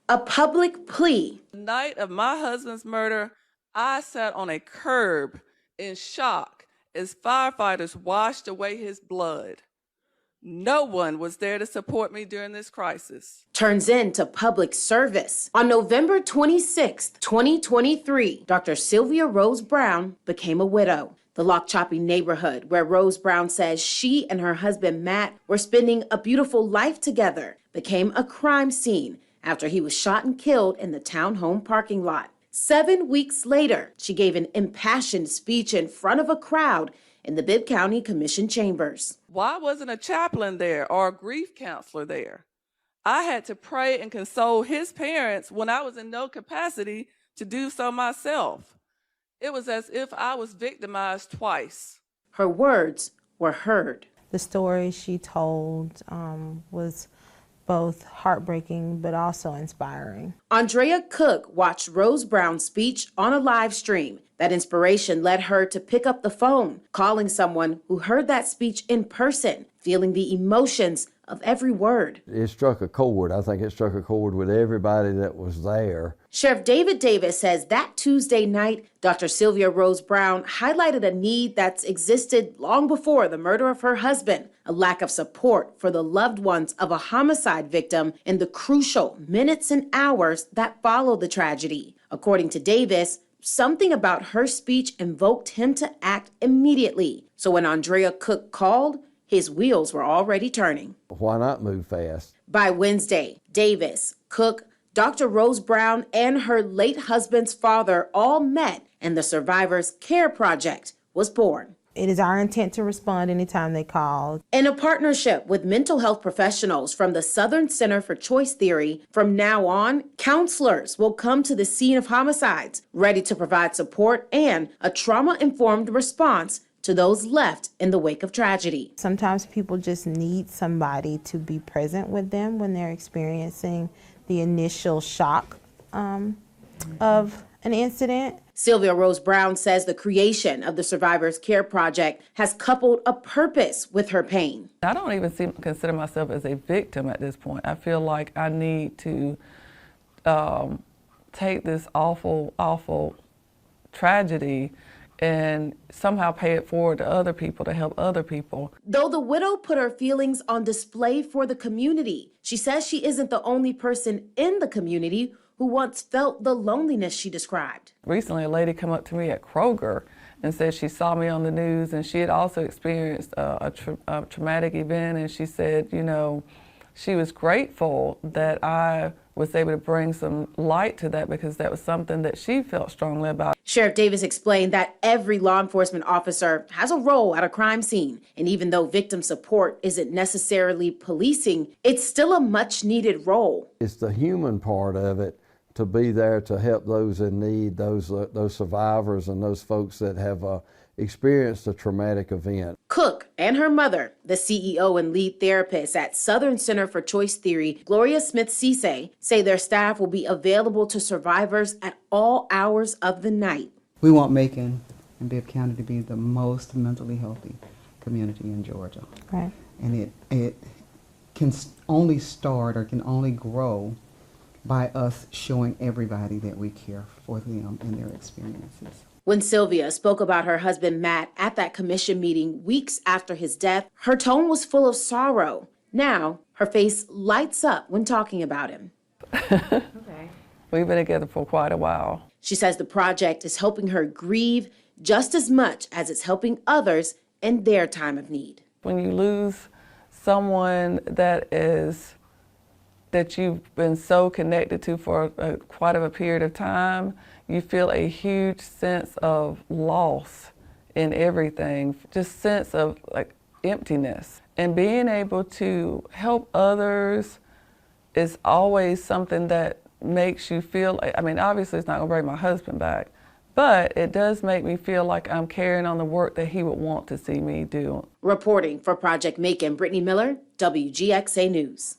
A public plea. The night of my husband's murder, I sat on a curb in shock as firefighters washed away his blood. No one was there to support me during this crisis. Turns into public service. On November 26, 2023, Dr. Sylvia Rose Brown became a widow. The Lockchoppy neighborhood where Rose Brown says she and her husband Matt were spending a beautiful life together became a crime scene after he was shot and killed in the townhome parking lot. 7 weeks later, she gave an impassioned speech in front of a crowd in the Bibb County Commission chambers. Why wasn't a chaplain there or a grief counselor there? I had to pray and console his parents when I was in no capacity to do so myself. It was as if I was victimized twice. Her words were heard. The story she told was both heartbreaking but also inspiring. Andrea Cook watched Rose Brown's speech on a live stream. That inspiration led her to pick up the phone, calling someone who heard that speech in person, feeling the emotions of every word. It struck a chord. I think it struck a chord with everybody that was there. Sheriff David Davis says that Tuesday night, Dr. Sylvia Rose Brown highlighted a need that's existed long before the murder of her husband, a lack of support for the loved ones of a homicide victim in the crucial minutes and hours that followed the tragedy. According to Davis, something about her speech invoked him to act immediately. So when Andrea Cook called, his wheels were already turning. Why not move fast? By Wednesday, Davis, Cook, Dr. Rose Brown, and her late husband's father all met, and the Survivors Care Project was born. It is our intent to respond anytime they call. In a partnership with mental health professionals from the Southern Center for Choice Theory, from now on, counselors will come to the scene of homicides, ready to provide support and a trauma-informed response to those left in the wake of tragedy. Sometimes people just need somebody to be present with them when they're experiencing the initial shock of an incident. Sylvia Rose Brown says the creation of the Survivors Care Project has coupled a purpose with her pain. I don't even consider myself as a victim at this point. I feel like I need to take this awful, awful tragedy and somehow pay it forward to other people, to help other people. Though the widow put her feelings on display for the community, she says she isn't the only person in the community who once felt the loneliness she described. Recently, a lady came up to me at Kroger and said she saw me on the news and she had also experienced a traumatic event, and she said, you know, she was grateful that I was able to bring some light to that because that was something that she felt strongly about. Sheriff Davis explained that every law enforcement officer has a role at a crime scene. And even though victim support isn't necessarily policing, it's still a much needed role. It's the human part of it, to be there to help those in need, those survivors and those folks that have experienced a traumatic event. Cook and her mother, the CEO and lead therapist at Southern Center for Choice Theory, Gloria Smith-Cisse, say their staff will be available to survivors at all hours of the night. We want Macon and Bibb County to be the most mentally healthy community in Georgia. Right. And it can only start or can only grow by us showing everybody that we care for them and their experiences. When Sylvia spoke about her husband Matt at that commission meeting weeks after his death, her tone was full of sorrow. Now, her face lights up when talking about him. Okay. We've been together for quite a while. She says the project is helping her grieve just as much as it's helping others in their time of need. When you lose someone that you've been so connected to for quite a period of time, you feel a huge sense of loss in everything, just sense of like emptiness. And being able to help others is always something that makes you feel, I mean, obviously it's not gonna bring my husband back, but it does make me feel like I'm carrying on the work that he would want to see me do. Reporting for Project Macon, Brittany Miller, WGXA News.